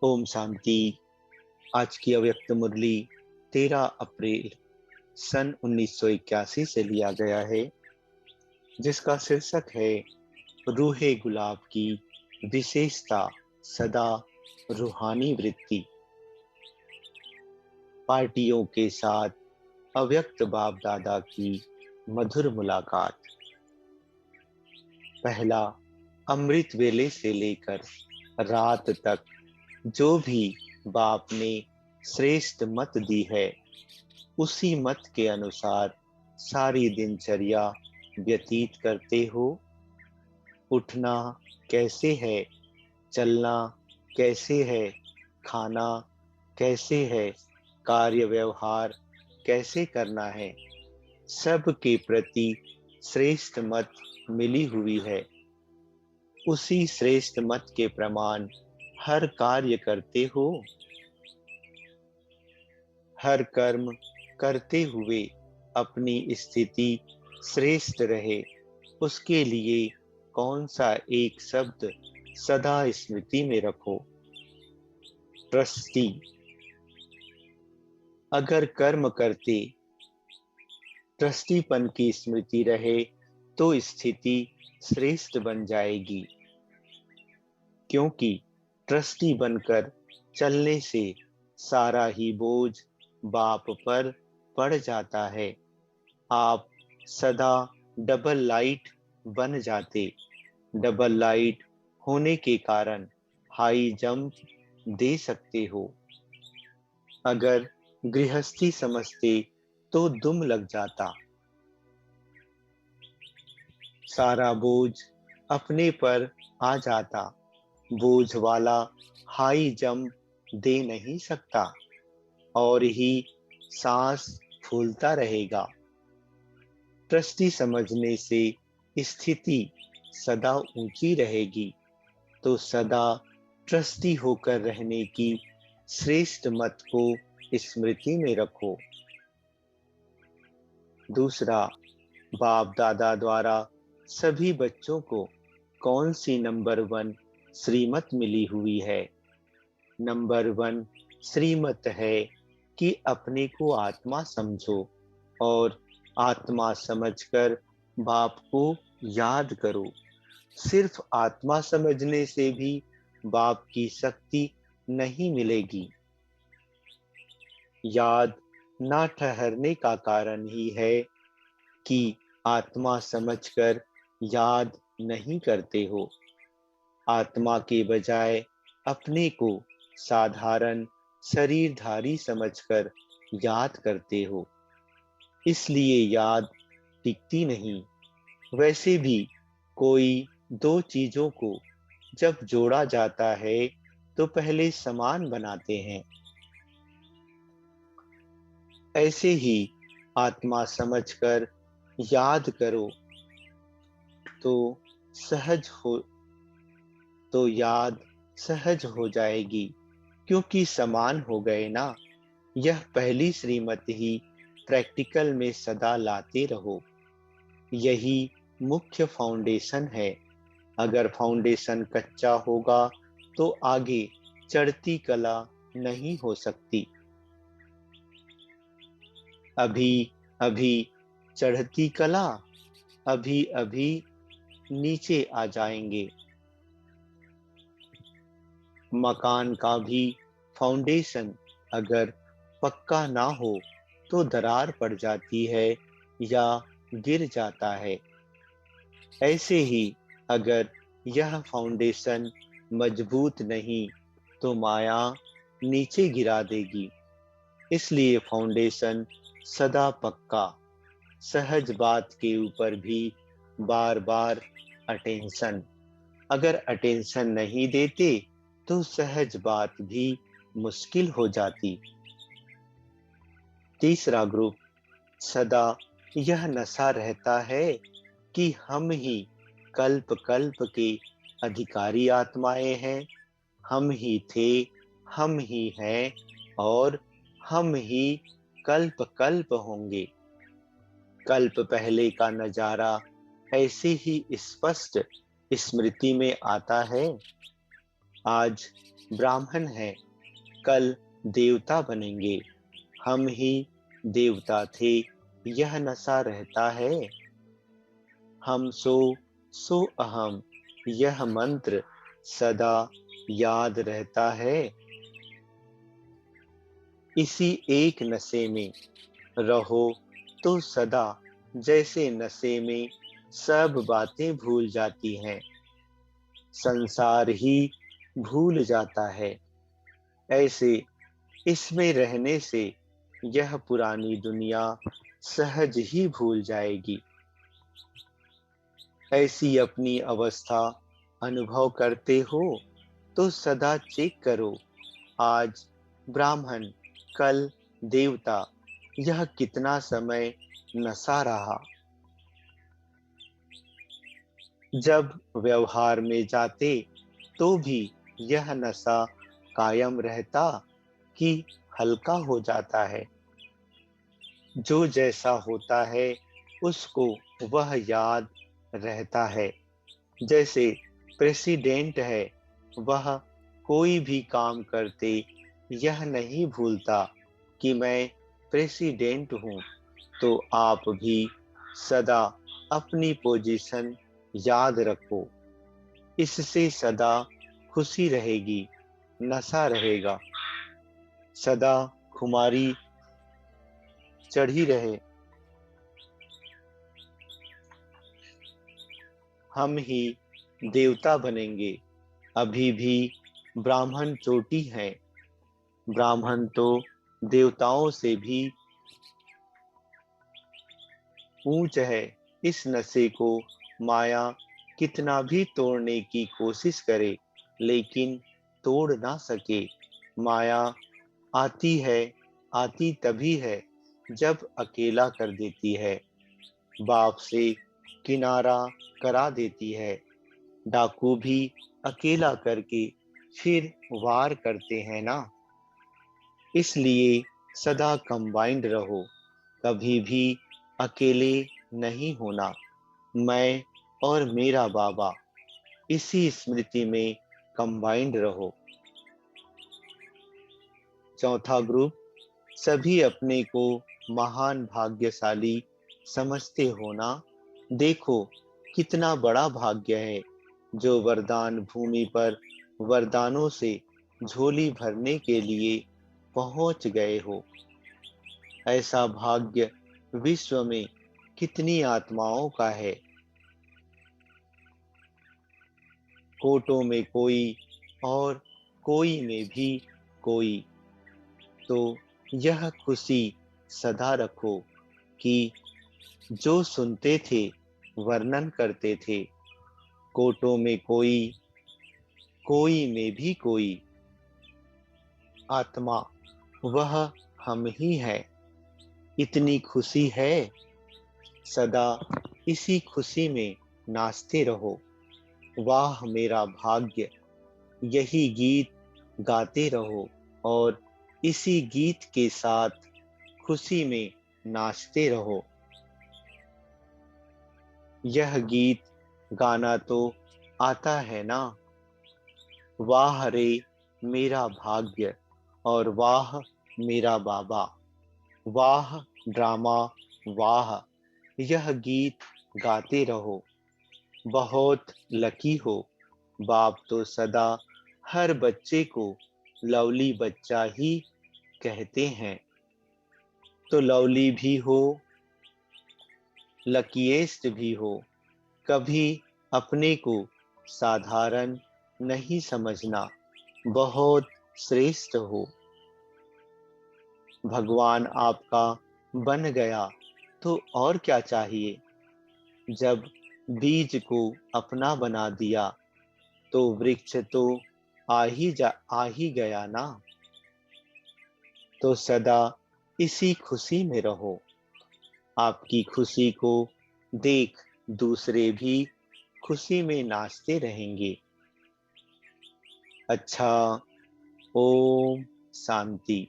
ओम शांति। आज की अव्यक्त मुरली 13 अप्रैल सन 1981 से लिया गया है, जिसका शीर्षक है रूहे गुलाब की विशेषता सदा रूहानी वृत्ति। पार्टियों के साथ अव्यक्त बाप दादा की मधुर मुलाकात। पहला, अमृत वेले से लेकर रात तक जो भी बाप ने श्रेष्ठ मत दी है, उसी मत के अनुसार सारी दिनचर्या व्यतीत करते हो। उठना कैसे है, चलना कैसे है, खाना कैसे है, कार्य व्यवहार कैसे करना है, सब के प्रति श्रेष्ठ मत मिली हुई है। उसी श्रेष्ठ मत के प्रमाण हर कार्य करते हो। हर कर्म करते हुए अपनी स्थिति श्रेष्ठ रहे, उसके लिए कौन सा एक शब्द सदा स्मृति में रखो? ट्रस्टी। अगर कर्म करते ट्रस्टीपन की स्मृति रहे तो स्थिति श्रेष्ठ बन जाएगी, क्योंकि ट्रस्टी बनकर चलने से सारा ही बोझ बाप पर पड़ जाता है। आप सदा डबल लाइट बन जाते। डबल लाइट होने के कारण हाई जंप दे सकते हो। अगर गृहस्थी समझते तो दुम लग जाता। सारा बोझ अपने पर आ जाता। बोझ वाला हाई जंप दे नहीं सकता और ही सांस फूलता रहेगा। ट्रस्टी समझने से स्थिति सदा ऊंची रहेगी, तो सदा ट्रस्टी होकर रहने की श्रेष्ठ मत को स्मृति में रखो। दूसरा, बाप दादा द्वारा सभी बच्चों को कौन सी नंबर 1 श्रीमत मिली हुई है? नंबर 1 श्रीमत है कि अपने को आत्मा समझो और आत्मा समझकर बाप को याद करो। सिर्फ आत्मा समझने से भी बाप की शक्ति नहीं मिलेगी। याद ना ठहरने का कारण ही है कि आत्मा समझकर याद नहीं करते हो। आत्मा के बजाय अपने को साधारण शरीरधारी समझकर याद करते हो, इसलिए याद टिकती नहीं। वैसे भी कोई दो चीजों को जब जोड़ा जाता है तो पहले समान बनाते हैं। ऐसे ही आत्मा समझकर याद करो तो सहज हो तो याद सहज हो जाएगी, क्योंकि समान हो गए ना। यह पहली श्रीमत ही प्रैक्टिकल में सदा लाते रहो। यही मुख्य फाउंडेशन है। अगर फाउंडेशन कच्चा होगा तो आगे चढ़ती कला नहीं हो सकती। अभी अभी चढ़ती कला अभी अभी नीचे आ जाएंगे। मकान का भी फाउंडेशन अगर पक्का ना हो तो दरार पड़ जाती है या गिर जाता है। ऐसे ही अगर यह फाउंडेशन मजबूत नहीं तो माया नीचे गिरा देगी। इसलिए फाउंडेशन सदा पक्का। सहज बात के ऊपर भी बार बार अटेंशन। अगर अटेंशन नहीं देते तो सहज बात भी मुश्किल हो जाती। तीसरा ग्रुप, सदा यह नशा रहता है कि हम ही कल्प कल्प के अधिकारी आत्माएं हैं। हम ही थे, हम ही हैं और हम ही कल्प कल्प होंगे। कल्प पहले का नजारा ऐसे ही स्पष्ट स्मृति में आता है। आज ब्राह्मण हैं, कल देवता बनेंगे। हम ही देवता थे, यह नशा रहता है। हम सो सो अहम, यह मंत्र सदा याद रहता है। इसी एक नशे में रहो तो सदा, जैसे नशे में सब बातें भूल जाती हैं, संसार ही भूल जाता है। ऐसे इसमें रहने से यह पुरानी दुनिया सहज ही भूल जाएगी। ऐसी अपनी अवस्था अनुभव करते हो तो सदा चेक करो, आज ब्राह्मण कल देवता, यह कितना समय नशा रहा। जब व्यवहार में जाते तो भी यह नशा कायम रहता कि हल्का हो जाता है। जो जैसा होता है उसको वह याद रहता है। जैसे प्रेसिडेंट है, वह कोई भी काम करते यह नहीं भूलता कि मैं प्रेसिडेंट हूँ। तो आप भी सदा अपनी पोजीशन याद रखो, इससे सदा खुशी रहेगी, नशा रहेगा, सदा खुमारी चढ़ी रहे। हम ही देवता बनेंगे। अभी भी ब्राह्मण चोटी हैं, ब्राह्मण तो देवताओं से भी ऊंच है। इस नशे को माया कितना भी तोड़ने की कोशिश करे, लेकिन तोड़ ना सके। माया आती है, आती तभी है जब अकेला कर देती है, बाप से किनारा करा देती है। डाकू भी अकेला करके फिर वार करते हैं ना। इसलिए सदा कंबाइंड रहो, कभी भी अकेले नहीं होना। मैं और मेरा बाबा, इसी स्मृति में कंबाइंड रहो। चौथा ग्रुप, सभी अपने को महान भाग्यशाली समझते हो ना। देखो कितना बड़ा भाग्य है जो वरदान भूमि पर वरदानों से झोली भरने के लिए पहुंच गए हो। ऐसा भाग्य विश्व में कितनी आत्माओं का है। कोटों में कोई और कोई में भी कोई। तो यह खुशी सदा रखो कि जो सुनते थे, वर्णन करते थे, कोटों में कोई, कोई में भी कोई आत्मा, वह हम ही है। इतनी खुशी है, सदा इसी खुशी में नाचते रहो। वाह मेरा भाग्य, यही गीत गाते रहो और इसी गीत के साथ खुशी में नाचते रहो। यह गीत गाना तो आता है ना। वाह रे मेरा भाग्य और वाह मेरा बाबा, वाह ड्रामा, वाह। यह गीत गाते रहो। बहुत लकी हो, बाप तो सदा हर बच्चे को लवली बच्चा ही कहते हैं। तो लवली भी हो, लकीएस्ट भी हो, कभी अपने को साधारण नहीं समझना, बहुत श्रेष्ठ हो। भगवान आपका बन गया तो और क्या चाहिए। जब बीज को अपना बना दिया तो वृक्ष तो आ ही गया ना। तो सदा इसी खुशी में रहो। आपकी खुशी को देख दूसरे भी खुशी में नाचते रहेंगे। अच्छा, ओम शांति।